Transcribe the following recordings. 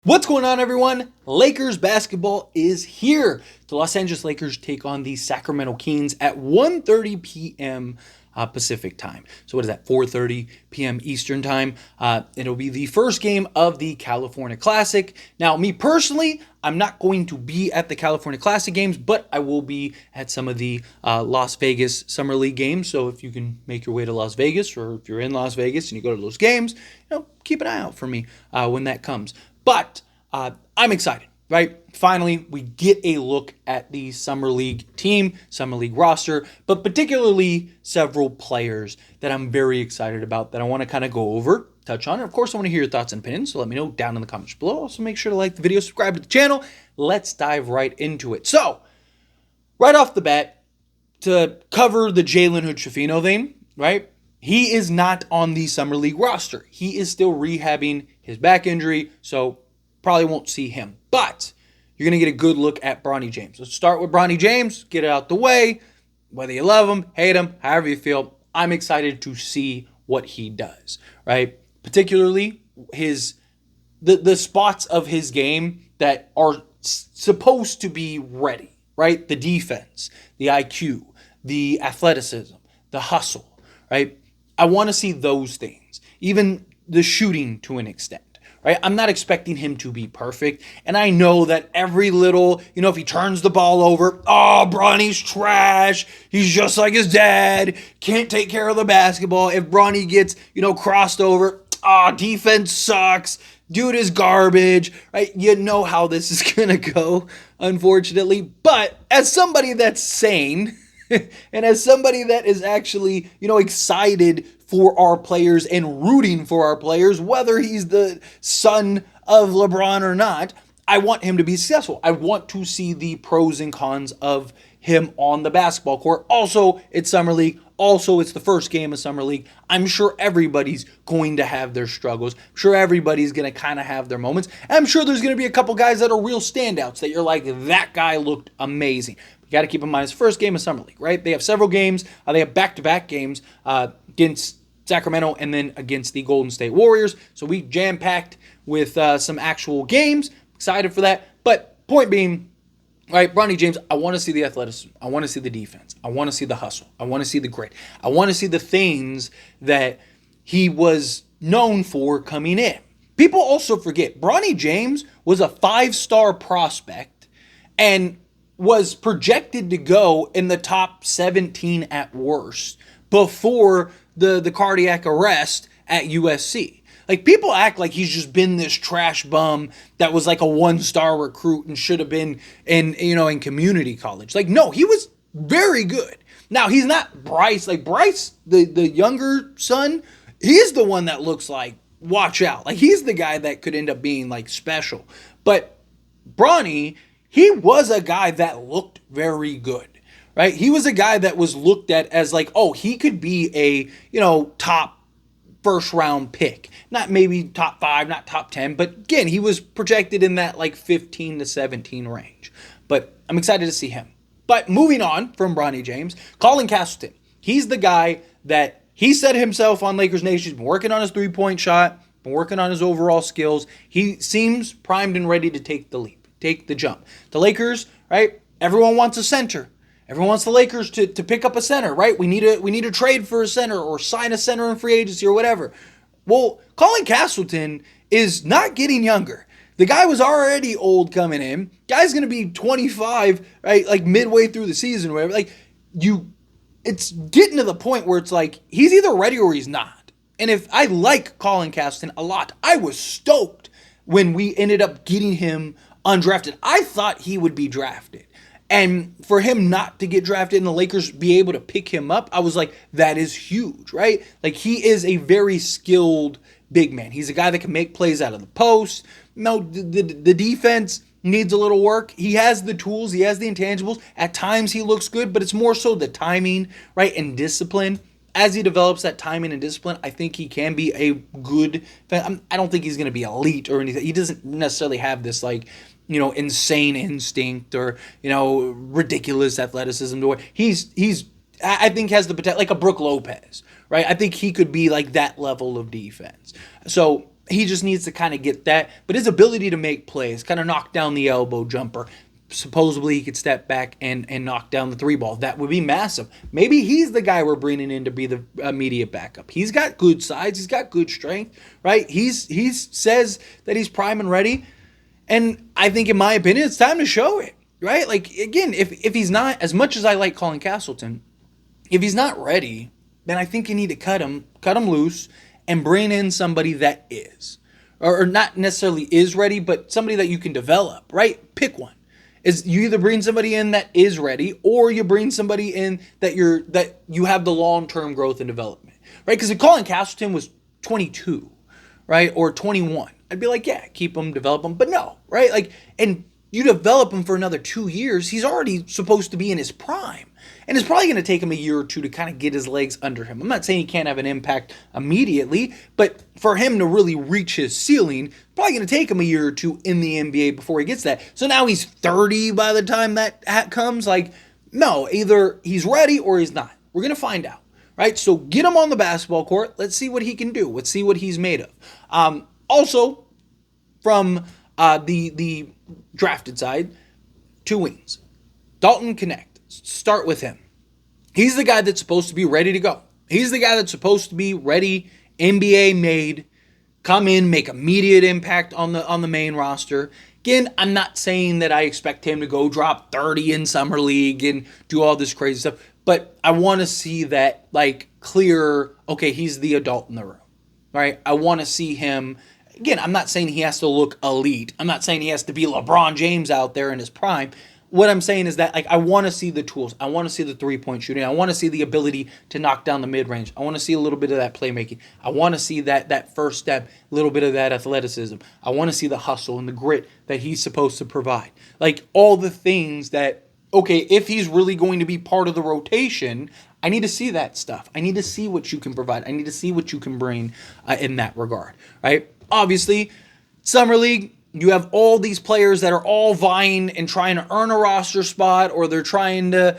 What's going on, everyone? Lakers basketball is here. The Los Angeles Lakers take on the Sacramento Kings at 1:30 p.m. Pacific time. So what is that, 4:30 p.m. Eastern time? It'll be the first game of the California Classic. Now, me personally, I'm not going to be at the California Classic games, but I will be at some of the Las Vegas Summer League games. So if you can make your way to Las Vegas, or if you're in Las Vegas and you go to those games, keep an eye out for me when that comes. But I'm excited, right? Finally, we get a look at the Summer League team, Summer League roster, but particularly several players that I'm very excited about that I want to kind of go over, touch on. And of course, I want to hear your thoughts and opinions, so let me know down in the comments below. Also, make sure to like the video, subscribe to the channel. Let's dive right into it. So, right off the bat, to cover the Jalen Hood-Schifino thing, right? He is not on the Summer League roster. He is still rehabbing his back injury, so probably won't see him. But you're going to get a good look at Bronny James. Let's start with Bronny James, get it out the way. Whether you love him, hate him, however you feel, I'm excited to see what he does, right? Particularly the spots of his game that are supposed to be ready, right? The defense, the IQ, the athleticism, the hustle, right? I want to see those things. Even the shooting to an extent. Right? I'm not expecting him to be perfect. And I know that every little, if he turns the ball over, oh, Bronny's trash. He's just like his dad. Can't take care of the basketball. If Bronny gets, crossed over, defense sucks. Dude is garbage. Right? You know how this is going to go, unfortunately. But as somebody that's sane, and as somebody that is actually, excited for our players and rooting for our players, whether he's the son of LeBron or not, I want him to be successful. I want to see the pros and cons of him on the basketball court. Also, it's Summer League. Also, it's the first game of Summer League. I'm sure everybody's going to have their struggles. I'm sure everybody's going to kind of have their moments. And I'm sure there's going to be a couple guys that are real standouts that you're like, that guy looked amazing. You got to keep in mind, it's the first game of Summer League, right? They have several games. They have back-to-back games against Sacramento and then against the Golden State Warriors. So we jam-packed with some actual games. Excited for that. But point being, right, Bronny James, I want to see the athleticism. I want to see the defense. I want to see the hustle. I want to see the grit. I want to see the things that he was known for coming in. People also forget, Bronny James was a 5-star prospect and was projected to go in the top 17 at worst before the cardiac arrest at USC. Like, people act like he's just been this trash bum that was like a 1-star recruit and should have been in community college. Like, no, he was very good. Now, he's not Bryce. Like, Bryce, the younger son, he's the one that looks like, watch out. Like, he's the guy that could end up being like special. But Bronny, he was a guy that looked very good, right? He was a guy that was looked at as like, oh, he could be a, top first round pick. Not maybe top 5, not top 10, but again, he was projected in that like 15 to 17 range. But I'm excited to see him. But moving on from Bronny James, Colin Castleton. He's the guy that he said himself on Lakers Nation. He's been working on his three-point shot, been working on his overall skills. He seems primed and ready to take the leap. Take the jump. The Lakers, right? Everyone wants a center. Everyone wants the Lakers to pick up a center, right? We need a trade for a center or sign a center in free agency or whatever. Well, Colin Castleton is not getting younger. The guy was already old coming in. Guy's going to be 25, right? Like midway through the season or whatever. Like, it's getting to the point where it's like he's either ready or he's not. And if I like Colin Castleton a lot, I was stoked when we ended up getting him undrafted. I thought he would be drafted. And for him not to get drafted and the Lakers be able to pick him up, I was like, that is huge, right? Like, he is a very skilled big man. He's a guy that can make plays out of the post. No, the defense needs a little work. He has the tools. He has the intangibles. At times he looks good, but it's more so the timing, right, and discipline. As he develops that timing and discipline, I think he can be a good fan. I don't think he's going to be elite or anything. He doesn't necessarily have this, like, insane instinct or, ridiculous athleticism to where I think has the potential, like a Brook Lopez, right? I think he could be like that level of defense. So he just needs to kind of get that. But his ability to make plays, kind of knock down the elbow jumper, supposedly he could step back and knock down the 3 ball. That would be massive. Maybe he's the guy we're bringing in to be the immediate backup. He's got good size. He's got good strength, right? He's says that he's prime and ready. And I think, in my opinion, it's time to show it, right? Like, again, if he's not, as much as I like Colin Castleton, if he's not ready, then I think you need to cut him loose and bring in somebody that is. Or not necessarily is ready, but somebody that you can develop, right? Pick one. Is you either bring somebody in that is ready, or you bring somebody in that you have the long-term growth and development, right? Because if Colin Castleton was 22, right, or 21, I'd be like, yeah, keep him, develop him. But no, right? Like, and you develop him for another 2 years, he's already supposed to be in his prime. And it's probably going to take him a year or two to kind of get his legs under him. I'm not saying he can't have an impact immediately, but for him to really reach his ceiling, probably going to take him a year or two in the NBA before he gets that. So now he's 30 by the time that comes. Like, no, either he's ready or he's not. We're going to find out, right? So get him on the basketball court. Let's see what he can do. Let's see what he's made of. Also, from the drafted side, 2 wings. Dalton Knecht. Start with him. He's the guy that's supposed to be ready to go. He's the guy that's supposed to be ready, NBA made, come in, make immediate impact on the main roster. Again, I'm not saying that I expect him to go drop 30 in summer league and do all this crazy stuff, but I want to see that, like, clear, okay, he's the adult in the room, right? I want to see him. Again, I'm not saying he has to look elite. I'm not saying he has to be LeBron James out there in his prime. What I'm saying is that, like, I want to see the tools. I want to see the 3-point shooting. I want to see the ability to knock down the mid-range. I want to see a little bit of that playmaking. I want to see that first step, a little bit of that athleticism. I want to see the hustle and the grit that he's supposed to provide. Like, all the things that, okay, if he's really going to be part of the rotation, I need to see that stuff. I need to see what you can provide. I need to see what you can bring in that regard, right? Obviously, Summer League, you have all these players that are all vying and trying to earn a roster spot, or they're trying to,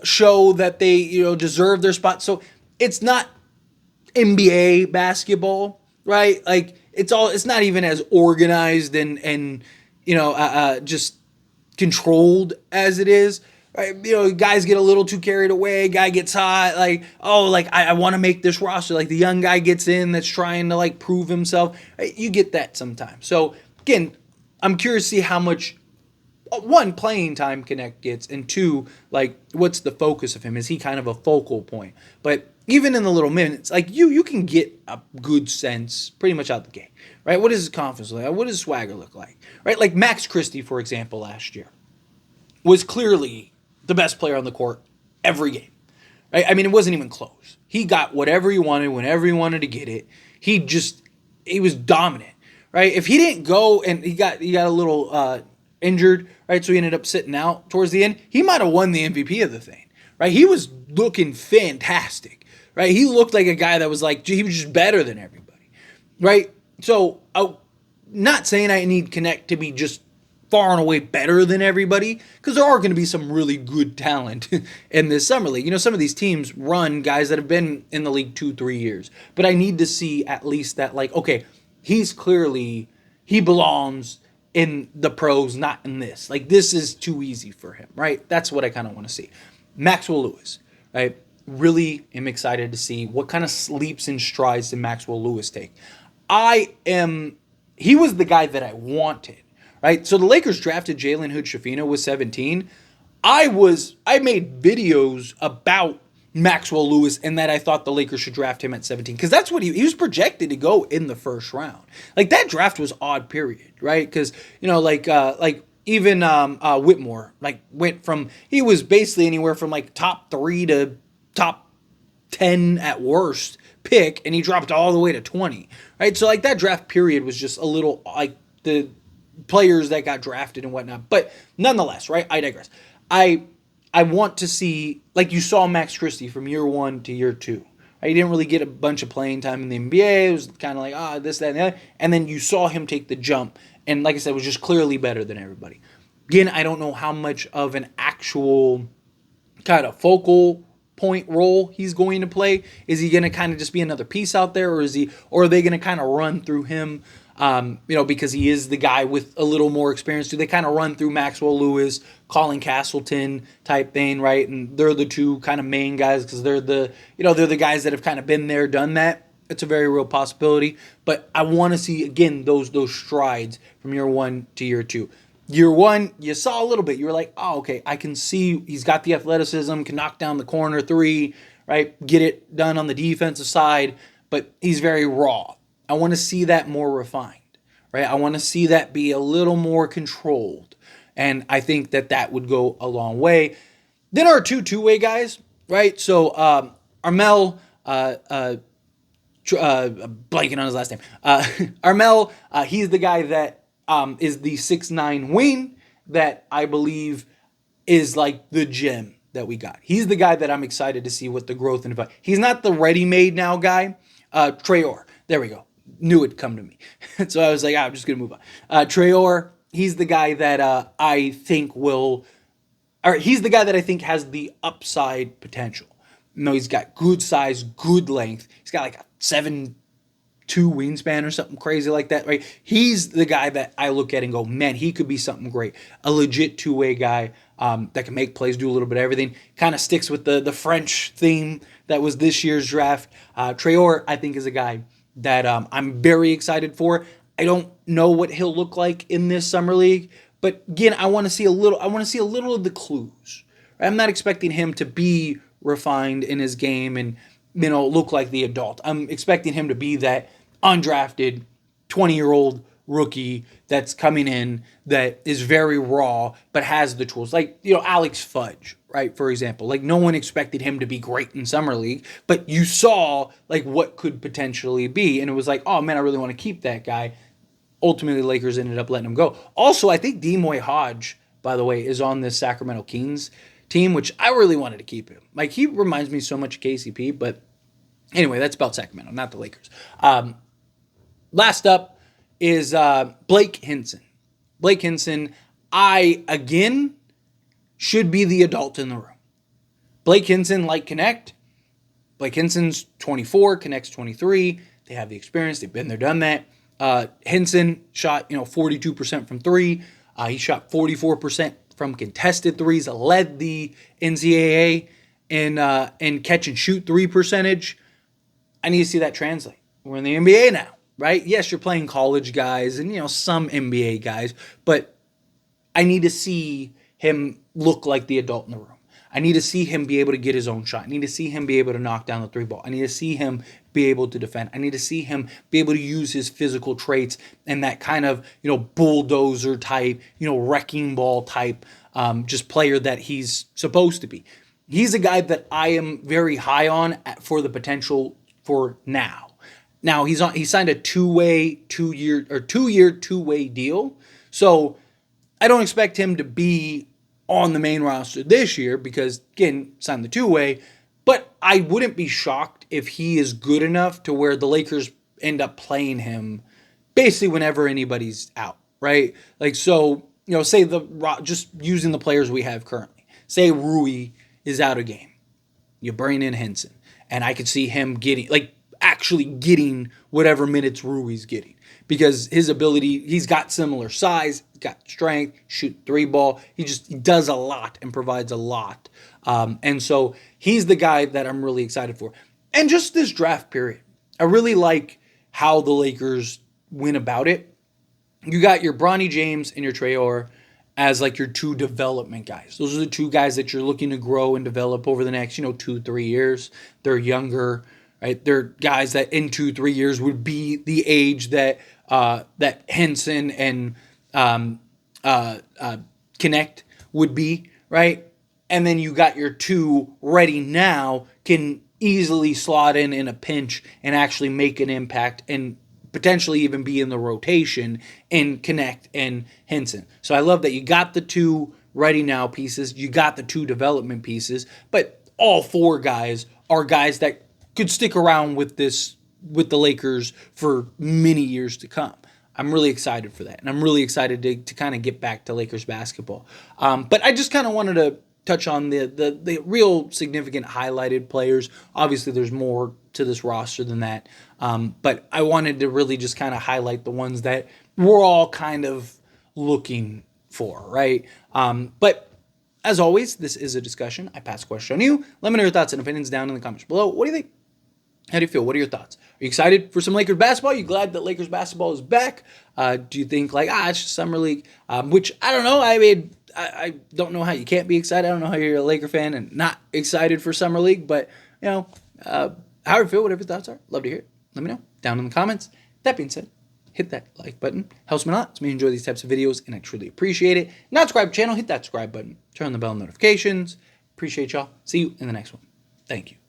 show that they, deserve their spot. So it's not NBA basketball, right? Like, it's not even as organized and just controlled as it is, right? Guys get a little too carried away. Guy gets hot, like, oh, like, I want to make this roster. Like, the young guy gets in that's trying to, like, prove himself. Right? You get that sometimes. So again, I'm curious to see how much, one, playing time Knecht gets, and two, like, what's the focus of him? Is he kind of a focal point? But even in the little minutes, like, you can get a good sense pretty much out the gate, right? What does his confidence look like? What does his swagger look like, right? Like Max Christie, for example, last year was clearly the best player on the court every game, right? I mean, it wasn't even close. He got whatever he wanted whenever he wanted to get it. He was dominant. Right, if he didn't go and he got a little injured, right, so he ended up sitting out towards the end, he might have won the MVP of the thing, right? He was looking fantastic, right? He looked like a guy that was like, he was just better than everybody, right? So, not saying I need Knecht to be just far and away better than everybody, because there are going to be some really good talent in this summer league. Some of these teams run guys that have been in the league 2-3 years, but I need to see at least that, like, okay, he belongs in the pros, not in this. Like, this is too easy for him, right? That's what I kind of want to see. Maxwell Lewis, right? Really am excited to see what kind of leaps and strides did Maxwell Lewis take. He was the guy that I wanted, right? So the Lakers drafted Jalen Hood-Schifino with 17. I made videos about Maxwell Lewis, and that I thought the Lakers should draft him at 17, because that's what he was projected to go in the first round. Like, that draft was odd, period, right? Because even Whitmore, like, went from, he was basically anywhere from like top 3 to top 10 at worst pick, and he dropped all the way to 20, right? So, like, that draft period was just a little, like, the players that got drafted and whatnot. But nonetheless, right? I digress. I want to see, like, you saw Max Christie from year 1 to year 2. Right? He didn't really get a bunch of playing time in the NBA. It was kind of like, this, that, and the other. And then you saw him take the jump. And like I said, was just clearly better than everybody. Again, I don't know how much of an actual kind of focal point role he's going to play? Is he going to kind of just be another piece out there, or are they going to kind of run through him? Because he is the guy with a little more experience. Do they kind of run through Maxwell Lewis, Colin, Castleton type thing, right? And they're the two kind of main guys because they're the guys that have kind of been there, done that. It's a very real possibility. But I want to see, again, those strides from year one to year two. Year one, you saw a little bit. You were like, oh, okay, I can see he's got the athleticism, can knock down the corner three, right? Get it done on the defensive side, but he's very raw. I want to see that more refined, right? I want to see that be a little more controlled. And I think that would go a long way. Then our two-way guys, right? So Armel, blanking on his last name. Armel, he's the guy that is the 6'9" wing that I believe is like the gem that we got. He's the guy that I'm excited to see what the growth and development. He's not the ready-made now guy. Traore, there we go. Knew it'd come to me. So I was like, I'm just going to move on. Traore, he's the guy that I think he's the guy that I think has the upside potential. No, he's got good size, good length. He's got like a 7'2" wingspan or something crazy like that, right? He's the guy that I look at and go, man, he could be something great. A legit two-way guy that can make plays, do a little bit of everything. Kind of sticks with the French theme that was this year's draft. Traore, I think, is a guy that I'm very excited for. I don't know what he'll look like in this summer league, but again, I want to see a little of the clues. I'm not expecting him to be refined in his game and look like the adult. I'm expecting him to be that undrafted 20-year-old rookie that's coming in that is very raw but has the tools. Like, Alex Fudge, right, for example. Like, no one expected him to be great in summer league, but you saw like what could potentially be, and it was like, oh man, I really want to keep that guy. Ultimately, the Lakers ended up letting him go. Also, I think Demoy Hodge, by the way, is on this Sacramento Kings team, which I really wanted to keep him. Like, he reminds me so much of KCP, but anyway, that's about Sacramento, not the Lakers. Last up is Blake Hinson. Blake Hinson, again, should be the adult in the room. Blake Hinson, like Knecht. Blake Hinson's 24, Knecht's 23. They have the experience. They've been there, done that. Hinson shot, 42% from three. He shot 44% from contested threes. Led the NCAA in catch and shoot three percentage. I need to see that translate. We're in the NBA now, right? Yes, you're playing college guys and, some NBA guys, but I need to see him look like the adult in the room. I need to see him be able to get his own shot. I need to see him be able to knock down the three ball. I need to see him be able to defend. I need to see him be able to use his physical traits and that kind of, bulldozer type, wrecking ball type, just player that he's supposed to be. He's a guy that I am very high on for the potential for now. Now he signed a two-year, two-way deal. So I don't expect him to be on the main roster this year because, again, signed the two-way. But I wouldn't be shocked if he is good enough to where the Lakers end up playing him basically whenever anybody's out, right? Like, so, say just using the players we have currently. Say Rui is out of game. You bring in Hinson. And I could see him actually getting whatever minutes Rui's getting. Because his ability, he's got similar size, he's got strength, shoot three ball. He does a lot and provides a lot. And so he's the guy that I'm really excited for. And just this draft period, I really like how the Lakers went about it. You got your Bronny James and your Traore as like your two development guys. Those are the two guys that you're looking to grow and develop over the next, 2-3 years. They're younger, right? They're guys that in 2-3 years would be the age that that Hinson and Knecht would be, right? And then you got your two ready now, can easily slot in a pinch and actually make an impact and potentially even be in the rotation in Knecht and Hinson. So I love that you got the two ready now pieces, you got the two development pieces, but all four guys are guys that could stick around with the Lakers for many years to come. I'm really excited for that, and I'm really excited to kind of get back to Lakers basketball. But I just kind of wanted to touch on the real significant highlighted players. Obviously, there's more to this roster than that. But I wanted to really just kind of highlight the ones that we're all kind of looking for, right? But as always, this is a discussion. I pass the question on you. Let me know your thoughts and opinions down in the comments below. What do you think? How do you feel? What are your thoughts? Are you excited for some Lakers basketball? Are you glad that Lakers basketball is back? Do you think like, it's just Summer League? Which, I don't know. I mean, I don't know how you can't be excited. I don't know how you're a Laker fan and not excited for Summer League. But, how do you feel? Whatever your thoughts are. Love to hear it. Let me know down in the comments. That being said, hit that like button. Helps me a lot. It's me enjoy these types of videos, and I truly appreciate it. Not subscribe to the channel, hit that subscribe button. Turn on the bell notifications. Appreciate y'all. See you in the next one. Thank you.